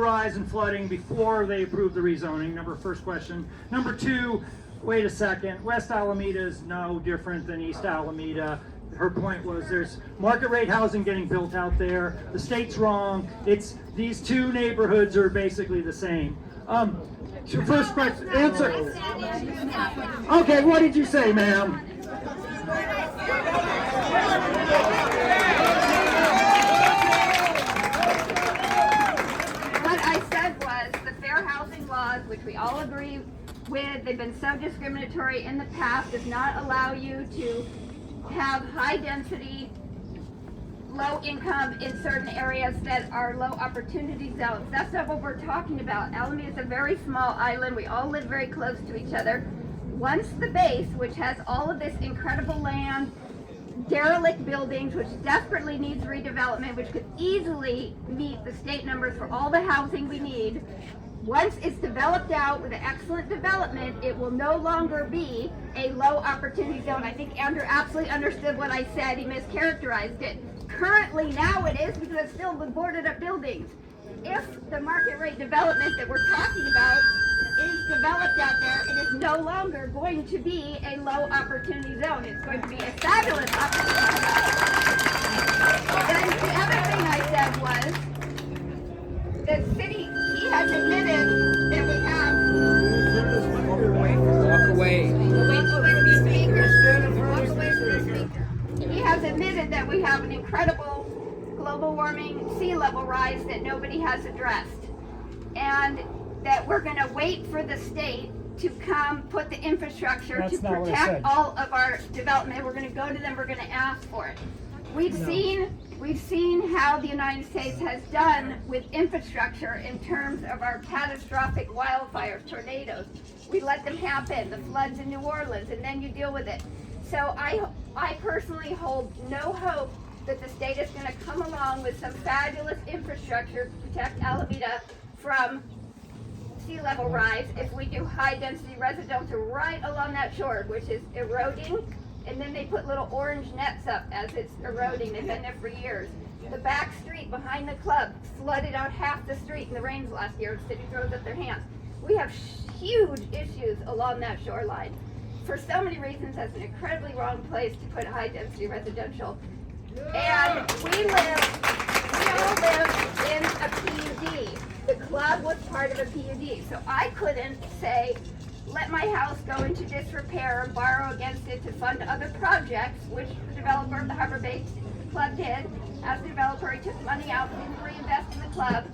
rise and flooding before they approved the rezoning. First question. Number two, wait a second. West Alameda is no different than East Alameda. Her point was there's market rate housing getting built out there. The state's wrong. It's these two neighborhoods are basically the same. First question, answer. Okay, what did you say, ma'am? What I said was the fair housing laws, which we all agree with, they've been so discriminatory in the past, does not allow you to have high density, low income in certain areas that are low opportunity zones. That's not what we're talking about. Alameda is a very small island. We all live very close to each other. Once the base, which has all of this incredible land, derelict buildings, which desperately needs redevelopment, which could easily meet the state numbers for all the housing we need, once it's developed out with an excellent development, it will no longer be a low opportunity zone. I think Andrew absolutely understood what I said. He mischaracterized it. Currently now it is because it's filled with boarded up buildings. If the market rate development that we're talking about is developed out there, it is no longer going to be a low opportunity zone. It's going to be a fabulous opportunity zone. And the other thing I said was the city, he has admitted that we have. Walk away. He has admitted that we have an incredible global warming sea level rise that nobody has addressed. And that we're going to wait for the state to come put the infrastructure to protect all of our development. We're going to go to them, we're going to ask for it. We've seen how the United States has done with infrastructure in terms of our catastrophic wildfires, tornadoes. We let them happen, the floods in New Orleans, and then you deal with it. So I personally hold no hope that the state is going to come along with some fabulous infrastructure to protect Alameda from sea level rise if we do high density residential right along that shore, which is eroding, and then they put little orange nets up as it's eroding. They've been there for years. The back street behind the club flooded out half the street in the rains last year. The city throws up their hands. We have huge issues along that shoreline. For so many reasons, that's an incredibly wrong place to put high density residential. And we all live in a PUD. The club was part of a PUD, so I couldn't say, let my house go into disrepair and borrow against it to fund other projects, which the developer of the Harbor Bay Club did. As the developer, he took money out, didn't reinvest in the club,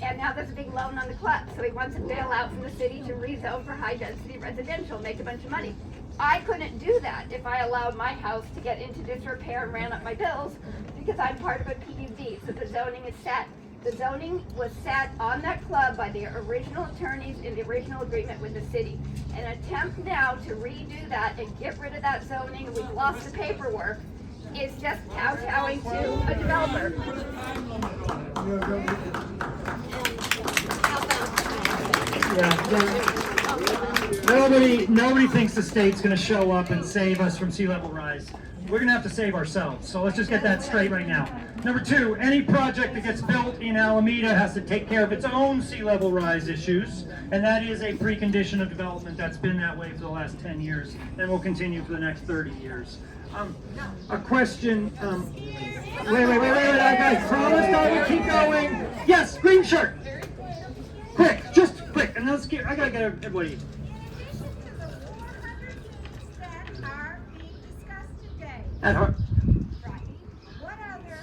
and now there's a big loan on the club. So he wants a bailout from the city to rezone for high density residential, make a bunch of money. I couldn't do that if I allowed my house to get into disrepair and ran up my bills because I'm part of a PUD, so the zoning is set. The zoning was set on that club by the original attorneys in the original agreement with the city. An attempt now to redo that and get rid of that zoning, and we've lost the paperwork, is just kowtowing to a developer. Nobody thinks the state's going to show up and save us from sea level rise. We're going to have to save ourselves. So let's just get that straight right now. Number two, any project that gets built in Alameda has to take care of its own sea level rise issues. And that is a precondition of development that's been that way for the last 10 years and will continue for the next 30 years. A question, wait, I promised I would keep going. Yes, green shirt. Quick, just quick, and let's get, I gotta get everybody. At heart. Right. What other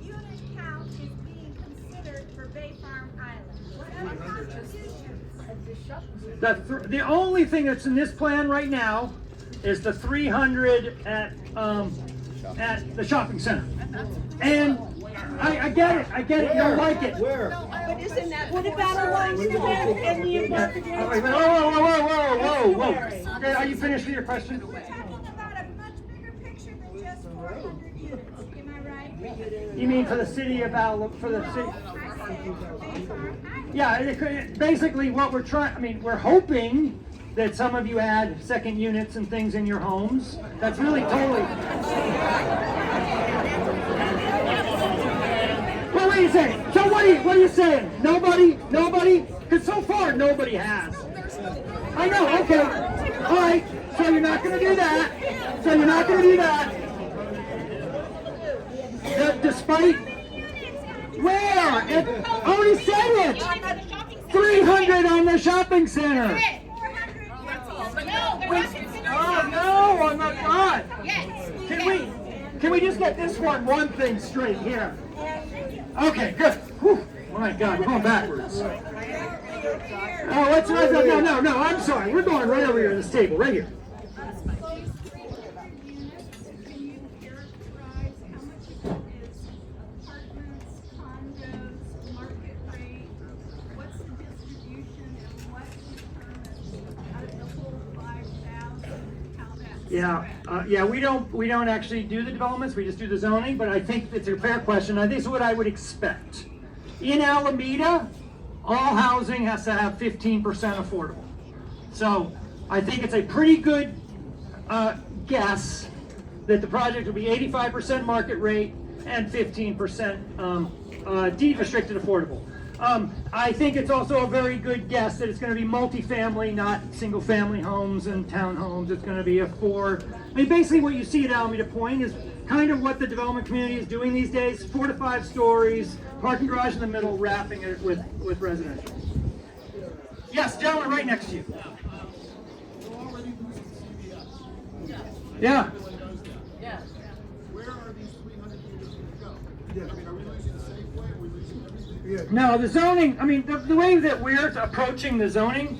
unit count is being considered for Bay Farm Island? What other contributions? The only thing that's in this plan right now is the 300 at the shopping center. And I get it, you don't like it. Where? But isn't that what about along the and the embarcadero? Whoa. Okay, are you finished with your question? We're talking about a much bigger picture than just 400 units. Am I right? You mean for the city of for the city? I said Bay Farm Island. Yeah, basically what we're trying, we're hoping that some of you add second units and things in your homes. That's really totally. Well, wait are you saying? So what are you saying? Nobody? Because so far nobody has. I know. Okay. All right. So you're not going to do that. Despite where? It already said it. 300 on the shopping center. Oh no, I'm not God. Can we just get this one thing straight here? Okay, good. Whew. My God, we're going backwards. Oh, let's no, I'm sorry. We're going right over here to this table, right here. Yeah, we don't actually do the developments, we just do the zoning, but I think it's a fair question. I think it's what I would expect. In Alameda, all housing has to have 15% affordable. So I think it's a pretty good guess that the project will be 85% market rate and 15% deed restricted affordable. I think it's also a very good guess that it's going to be multifamily, not single family homes and townhomes. It's going to be basically what you see at Alameda Point is kind of what the development community is doing these days. 4 to 5 stories, parking garage in the middle, wrapping it with residential. Yes, gentleman right next to you. Yeah. Where are these 300 units going to go? I mean, are we losing the Safeway? Are we losing everything? No, the zoning, the way that we're approaching the zoning,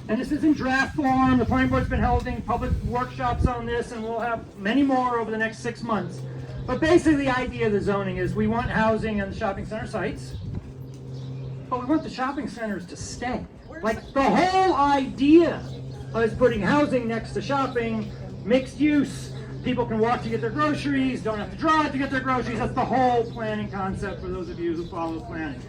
and this is in draft form, the planning board's been holding public workshops on this, and we'll have many more over the next 6 months. But basically the idea of the zoning is we want housing on the shopping center sites, but we want the shopping centers to stay. Like the whole idea is putting housing next to shopping, mixed use. People can walk to get their groceries, don't have to drive to get their groceries. That's the whole planning concept for those of you who follow planning.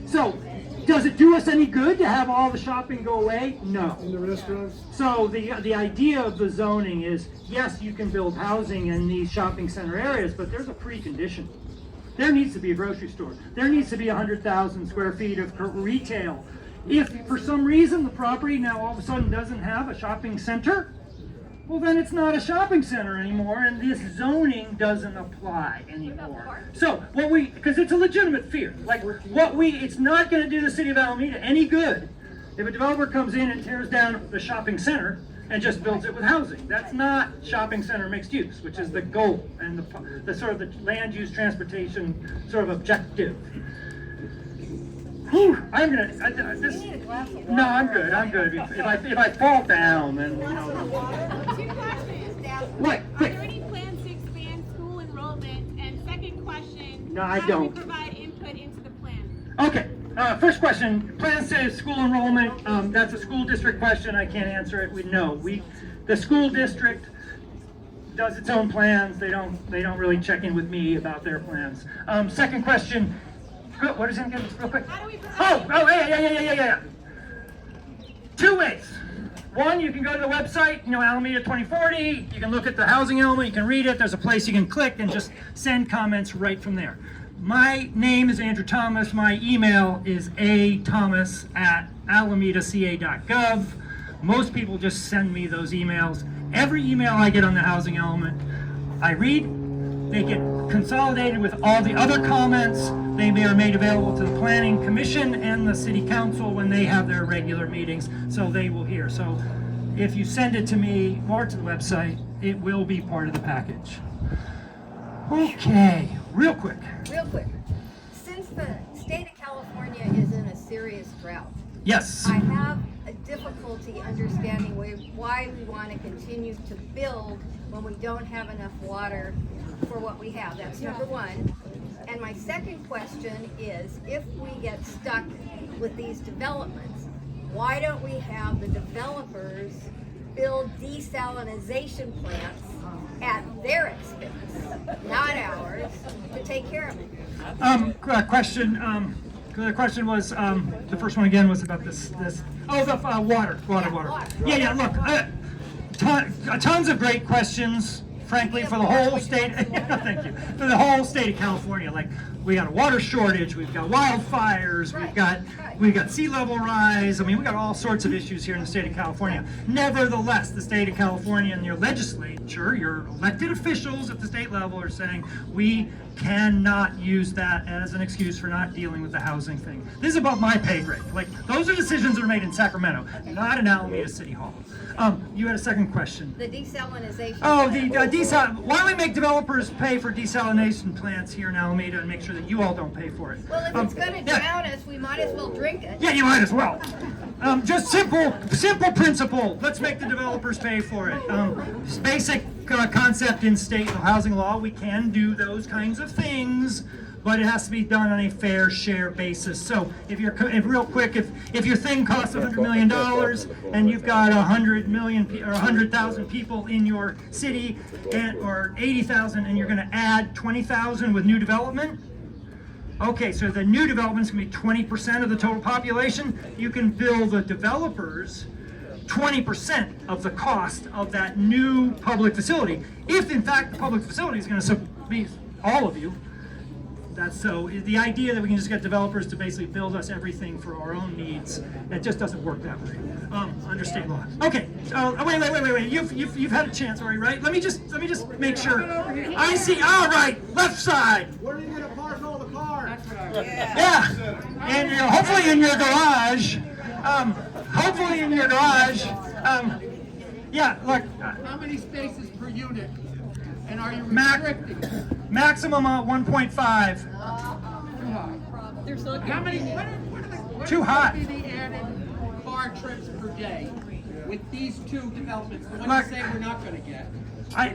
So, does it do us any good to have all the shopping go away? No. In the restaurants? So the idea of the zoning is, yes, you can build housing in these shopping center areas, but there's a precondition. There needs to be a grocery store. There needs to be 100,000 square feet of retail. If for some reason the property now all of a sudden doesn't have a shopping center, well then it's not a shopping center anymore and this zoning doesn't apply anymore. So because it's a legitimate fear, it's not going to do the city of Alameda any good if a developer comes in and tears down the shopping center and just builds it with housing. That's not shopping center mixed use, which is the goal and the sort of the land use transportation sort of objective. Whew, No, I'm good. If I fall down, then Two questions. What? Are there any plans to expand school enrollment? And second question, No, I how don't. do we provide input into the plan? Okay, first question, plans to school enrollment, that's a school district question, I can't answer it, the school district does its own plans, they don't really check in with me about their plans. Second question, what is it again, real quick? How do we provide Yeah. 2 ways. One, you can go to the website, Alameda 2040, you can look at the housing element, you can read it, there's a place you can click and just send comments right from there. My name is Andrew Thomas, my email is athomas@alamedaca.gov. Most people just send me those emails. Every email I get on the housing element, I read, they get consolidated with all the other comments. They are made available to the Planning Commission and the City Council when they have their regular meetings, so they will hear. So if you send it to me or to the website, it will be part of the package. Okay, real quick. Since the state of California is in a serious drought, Yes. I have a difficulty understanding why we want to continue to build when we don't have enough water for what we have. That's number one. And my second question is, if we get stuck with these developments, why don't we have the developers build desalinization plants at their expense, not ours, to take care of it? Question. The question was, the first one again was about this. Oh, the water. Yeah. Look, tons of great questions. Frankly, for the whole state. Thank you. For the whole state of California, like we got a water shortage, we've got wildfires, we've got sea level rise. I mean, we got all sorts of issues here in the state of California. Nevertheless, the state of California and your legislature, your elected officials at the state level are saying we cannot use that as an excuse for not dealing with the housing thing. This is about my pay grade. Like, those are decisions that are made in Sacramento, not in Alameda City Hall. You had a second question. The desalination. Oh, plant. why don't we make developers pay for desalination plants here in Alameda and make sure that you all don't pay for it? Well, if it's gonna drown us, we might as well drink it. Yeah, you might as well. Just simple principle. Let's make the developers pay for it. Just basic concept in state housing law. We can do those kinds of things, but it has to be done on a fair share basis. So if real quick, if your thing costs $100 million and you've got 100 million or 100,000 people in your city, or 80,000, and you're going to add 20,000 with new development. Okay, so the new development's going to be 20% of the total population. You can bill the developers 20% of the cost of that new public facility. If in fact the public facility is going to be all of you. That's so. The idea that we can just get developers to basically build us everything for our own needs, it just doesn't work that way under state law. Okay. Wait. You've had a chance already, right? Let me just make sure. I see. All right. Left side. Where are you gonna park all the cars? Yeah. And hopefully in your garage. Hopefully in your garage. Yeah. Look. How many spaces per unit? And are you restricting? Maximum 1.5. How many? What Too hot. What would be the added car trips per day with these two developments? The ones Look, you say we're not going to get. I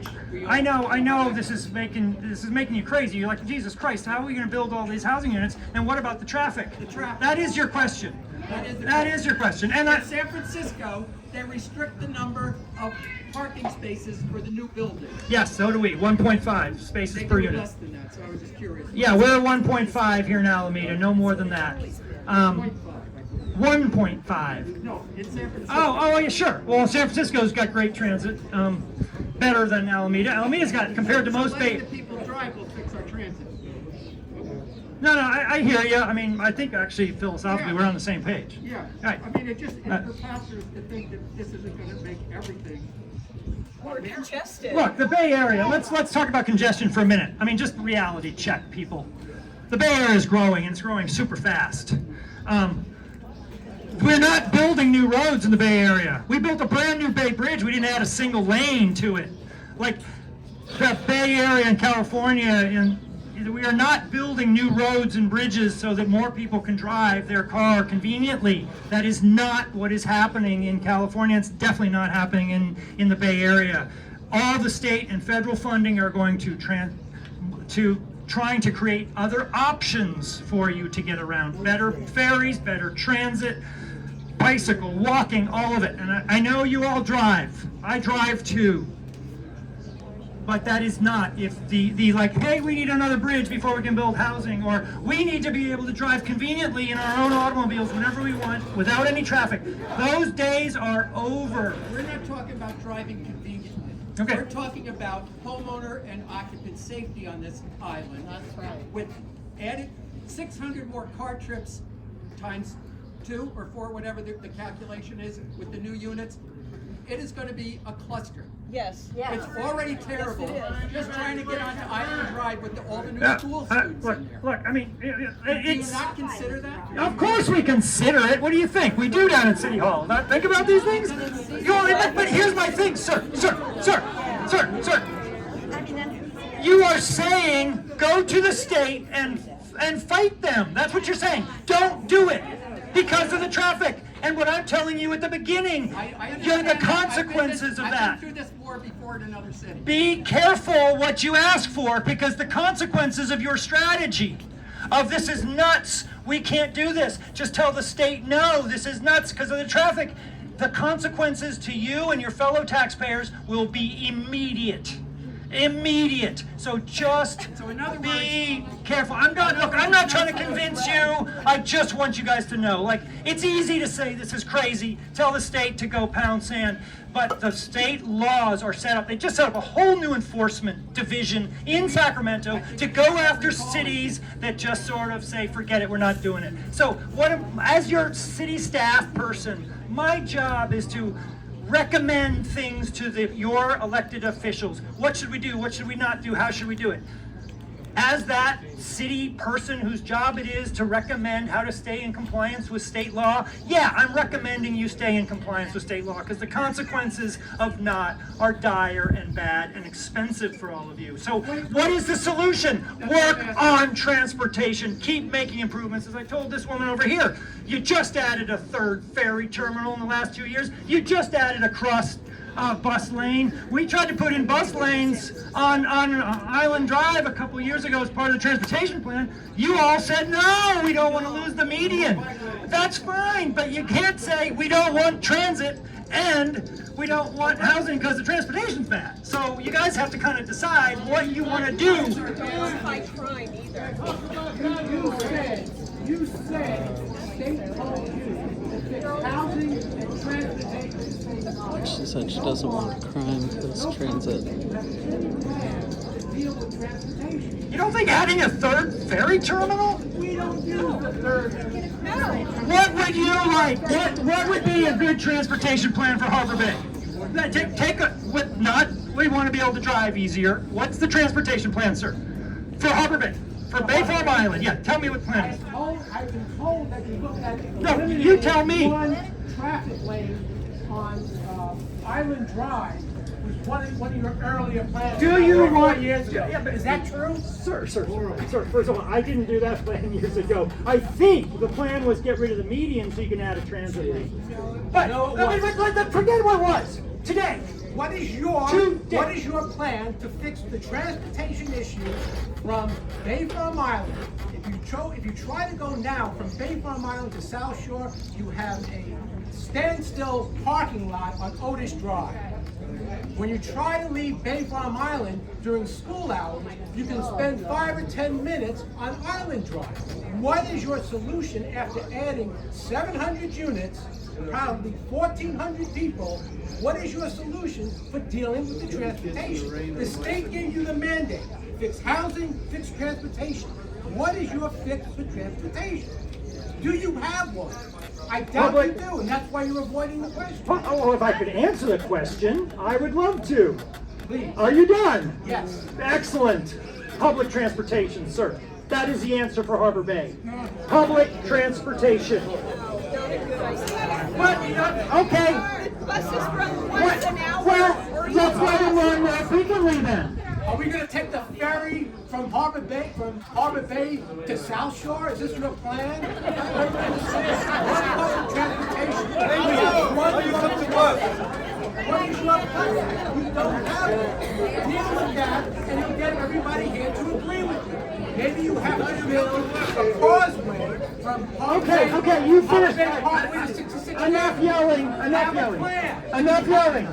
know this is making you crazy. You're like, Jesus Christ, how are we going to build all these housing units? And what about the traffic? The traffic. That is your question. That is your question. And in San Francisco, they restrict the number of parking spaces for the new building. yes, so do we. 1.5 spaces They per do unit. less than that, so I was just curious. Yeah, we're at 1.5 here in Alameda, no more than that. 1.5. No, in San Francisco. Oh, yeah, sure. Well, San Francisco's got great transit, better than Alameda. Alameda's got, compared to most Letting the people drive will fix our transit. No, I hear you. I mean, I think actually philosophically we're on the same page. Yeah. Right. I mean, it's preposterous to think that this isn't going to make everything. More congested. Look, the Bay Area, let's talk about congestion for a minute. I mean, just reality check, people. The Bay Area is growing, and it's growing super fast. We're not building new roads in the Bay Area. We built a brand new Bay Bridge. We didn't add a single lane to it. Like, the Bay Area in California, we are not building new roads and bridges so that more people can drive their car conveniently. That is not what is happening in California. It's definitely not happening in the Bay Area. All the state and federal funding are going to trying to create other options for you to get around. Better ferries, better transit, bicycle, walking, all of it. And I know you all drive. I drive too. But that is not, if the like, hey, we need another bridge before we can build housing, or we need to be able to drive conveniently in our own automobiles whenever we want without any traffic. Those days are over. We're not talking about driving conveniently. Okay. We're talking about homeowner and occupant safety on this island. That's right. With added 600 more car trips times 2 or 4, whatever the calculation is with the new units, it is going to be a cluster. Yes. It's already terrible. Yes, it is. Just trying to get onto Island Drive with all the new school students in there. Look, I mean, Do you it's... not consider that? Of course we consider it. What do you think? We do down at City Hall. Not think about these things? But here's my thing, sir. You are saying go to the state and fight them. That's what you're saying. Don't do it because of the traffic. And what I'm telling you at the beginning, I you're the understand that. consequences of that. I've been through this war before in another city. Be careful what you ask for, because the consequences of your strategy of this is nuts, we can't do this, just tell the state no, this is nuts because of the traffic. The consequences to you and your fellow taxpayers will be immediate. Immediate. So just So in other be careful. I'm not trying to convince you. I just want you guys to know. Like, it's easy to say this is crazy. Tell the state to go pound sand. But the state laws are set up. They just set up a whole new enforcement division in Sacramento to go after cities that just sort of say, forget it, we're not doing it. So as your city staff person, my job is to recommend things to your elected officials. What should we do? What should we not do? How should we do it? As that city person whose job it is to recommend how to stay in compliance with state law, yeah, I'm recommending you stay in compliance with state law because the consequences of not are dire and bad and expensive for all of you. So what is the solution? Work on transportation. Keep making improvements. As I told this woman over here, you just added a third ferry terminal in the last 2 years. You just added a cross bus lane. We tried to put in bus lanes on Island Drive a couple years ago as part of the transportation plan. You all said, no, we don't want to lose the median. That's fine, but you can't say we don't want transit and we don't want housing because the transportation's bad. So you guys have to kind of decide what you want to do. Don't glorify crime either. You said, state told you to fix housing and transportation. She said she doesn't want crime because transit. Deal with transportation. You don't think adding a third ferry terminal? We don't use the third. What would you like? What would be a good transportation plan for Harbor Bay? We want to be able to drive easier. What's the transportation plan, sir? For Harbor Bay? For Bay Farm Island? Yeah, tell me what the plan is. I've been told that you looked at. No, you tell me. One traffic lane on Island Drive was one of your earlier plans. Do you want? Years ago. Yeah, but Is that true? Sir, first of all, I didn't do that plan years ago. I think the plan was get rid of the median so you can add a transit lane. But, No, it wasn't. forget what it was. Today. What is your plan to fix the transportation issues from Bay Farm Island? If you try to go now from Bay Farm Island to South Shore, you have a standstill parking lot on Otis Drive. When you try to leave Bay Farm Island during school hours, you can spend 5 or 10 minutes on Island Drive. What is your solution after adding 700 units, probably 1,400 people? What is your solution for dealing with the transportation? The state gave you the mandate, fix housing, fix transportation. What is your fix for transportation? Do you have one? I doubt you do, and that's why you're avoiding the question. Oh, if I could answer the question, I would love to. Please. Are you done? Yes. Excellent. Public transportation, sir. That is the answer for Harbor Bay. Public transportation. What? Okay. Buses run once an hour. Well, let's let them run more frequently then. Are we gonna take the ferry from Harbor Bay to South Shore? Is this your plan? Public transportation. What is your plan? You don't have it. Deal with that, and you'll get everybody here to agree with you. Maybe you have to build a causeway from Harbor Bay. Okay, you finished. Parkway to 66. Enough yelling, enough Have a yelling. plan. Enough yelling.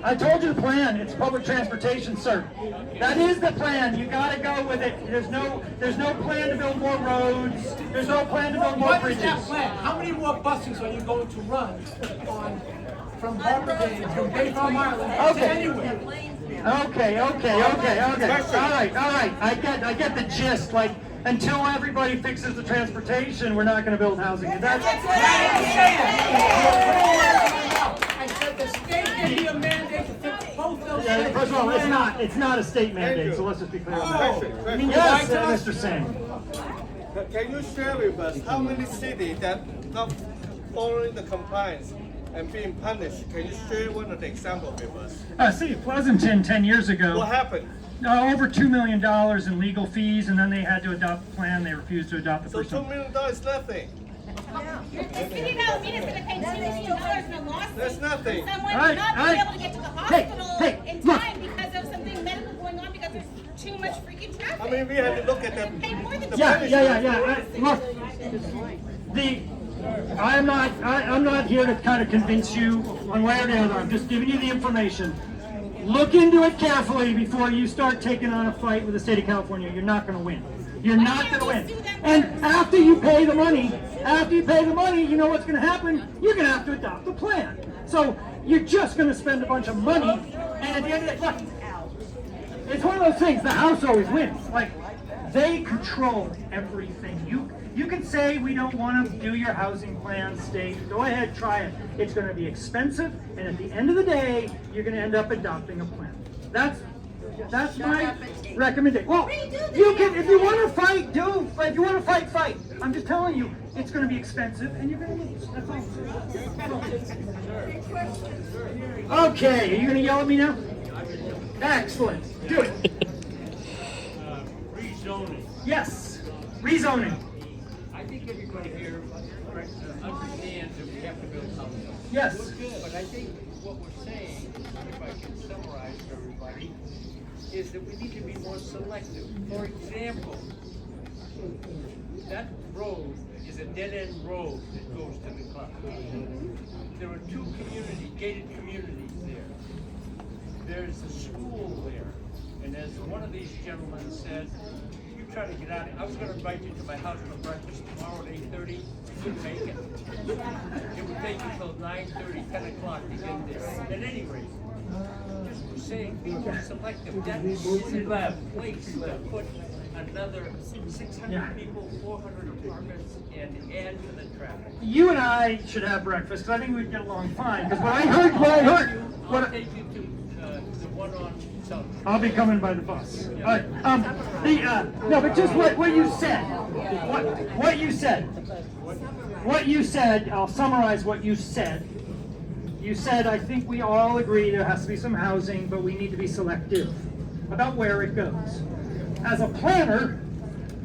I told you the plan. It's public transportation, sir. That is the plan. You gotta go with it. There's no plan to build more roads. There's no plan to build more What is bridges. that plan? How many more buses are you going to run from Harbor Bay, from Bay Farm Island to anywhere? Okay. All right. I get the gist. Like, until everybody fixes the transportation, we're not gonna build housing. That's I said the state gave you a mandate to fix both those Yeah, things. first of all, it's not a state mandate, so let's just be clear on that. Question. Yes, Mr. Singh. Can you share with us how many cities that not following the compliance and being punished? Can you share one of the examples with us? City of Pleasanton 10 years ago, What happened? over $2 million in legal fees, and then they had to adopt a plan. They refused to adopt the So first $2 one. million is nothing. The city of Alameda is going to pay $2 million in a lawsuit. That's nothing. Someone All right, not all being right. able to get to the Hey, hospital in look. time because of something medical going on because there's too much freaking traffic. I mean, we have to look at Pay more than the Yeah. Look, I'm not here to kind of convince you one way or the other. I'm just giving you the information. Look into it carefully before you start taking on a fight with the state of California. You're not going to win. You're not going to win. And after you pay the money, you know what's going to happen? You're going to have to adopt a plan. So you're just going to spend a bunch of money, and at the end of the day, look, it's one of those things. The House always wins. Like, they control everything. You can say we don't want to do your housing plan, state. Go ahead, try it. It's going to be expensive, and at the end of the day, you're going to end up adopting a plan. That's my recommendation. Well, you can, if you want to fight, do. But if you want to fight, fight. I'm just telling you, it's going to be expensive, and you're going to lose. That's all. Okay, are you going to yell at me now? Excellent. Do it. Rezoning. Yes. Rezoning. I think everybody here understands that we have to build housing. Yes. But I think what we're saying, if I can summarize for everybody, is that we need to be more selective. For example, that road is a dead-end road that goes to the club. There are two gated communities there. There's a school there, and as one of these gentlemen said, you try to get out. I was going to invite you to my house for breakfast tomorrow at 8:30. You couldn't make it. It would take you till 9:30, 10 o'clock to get there. At any rate, just saying, be more selective. That isn't a place to put another 600 people, 400 apartments, and add to the traffic. You and I should have breakfast, because I think we'd get along fine. Because I'll take you to the one on South. I'll be coming by the bus. All right. No, but just what you said. What you said. I'll summarize what you said. You said, I think we all agree there has to be some housing, but we need to be selective about where it goes. As a planner,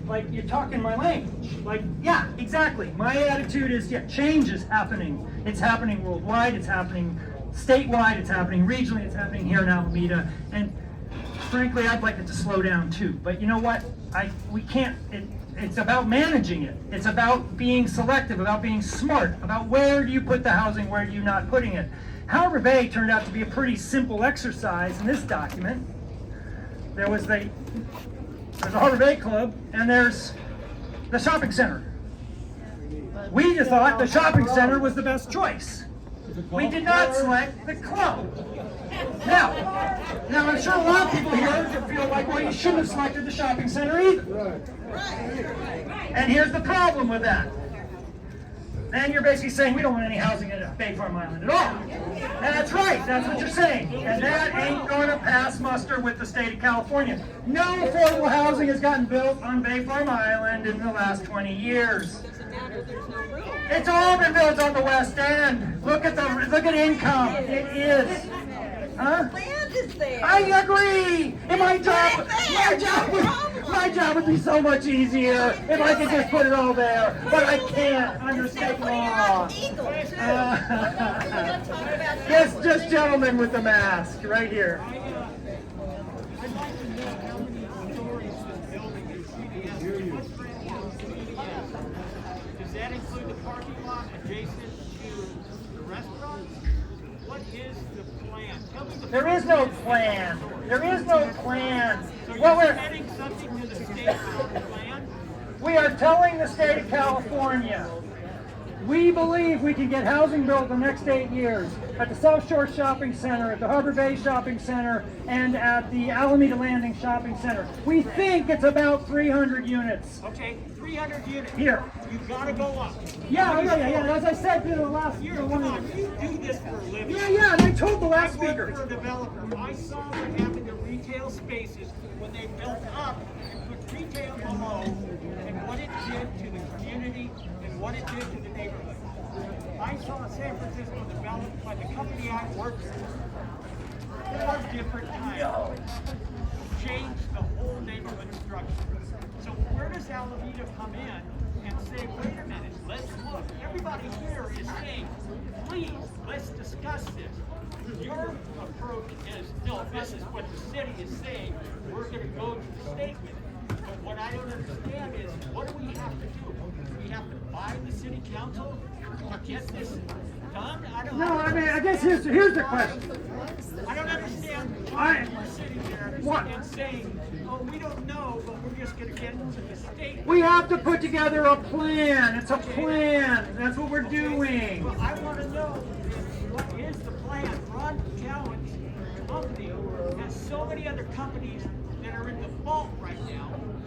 like, you're talking my language. Like, yeah, exactly. My attitude is, yeah, change is happening. It's happening worldwide. It's happening statewide. It's happening regionally. It's happening here in Alameda. And frankly, I'd like it to slow down too. But you know what? We can't. It's about managing it. It's about being selective, about being smart, about where do you put the housing, where are you not putting it. Harbor Bay turned out to be a pretty simple exercise in this document. There's a Harbor Bay Club, and there's the shopping center. We just thought the shopping center was the best choice. We did not select the club. Now I'm sure a lot of people here feel like, well, you shouldn't have selected the shopping center either. And here's the problem with that. Then you're basically saying we don't want any housing at Bay Farm Island at all. And that's right, that's what you're saying. And that ain't going to pass muster with the state of California. No affordable housing has gotten built on Bay Farm Island in the last 20 years. It's all been built on the West End. Look at income. It is. Huh? Land is there. I agree. And my job would be so much easier if I could just put it all there. But I can't under state law. Just gentleman with the mask right here. Does that include the parking lot adjacent to the restaurants? What is the plan? Tell me the There is no plan. There is no plan. So What you're we're adding something to the state plan? We are telling the state of California, we believe we can get housing built the next 8 years at the South Shore Shopping Center, at the Harbor Bay Shopping Center, and at the Alameda Landing Shopping Center. We think it's about 300 units. Okay, 300 units. Here. You've got to go up. Yeah. As I said to the last Come on, you do this for a living. Yeah, and I told the last I speaker. worked for a developer. I saw what happened to retail spaces when they built up and put retail below, and what it did to the community and what it did to the neighborhood. I saw San Francisco developed by the company I worked for 4 different times. Changed the whole neighborhood structure. So where does Alameda come in and say, wait a minute, let's look. Everybody here is saying, please, let's discuss this. Your approach is, no, this is what the city is saying, we're going to go to the state with it. But what I don't understand is, what do we have to do? We have to buy the city council to get this done? No, I mean, I guess here's the question. I don't understand We're sitting there What? and saying, oh, we don't know, but we're just gonna get to the state. We have to put together a plan. It's a plan. That's what we're doing. Well, I wanna know what is the plan? Ron Cowan's company has so many other companies that are in default right now.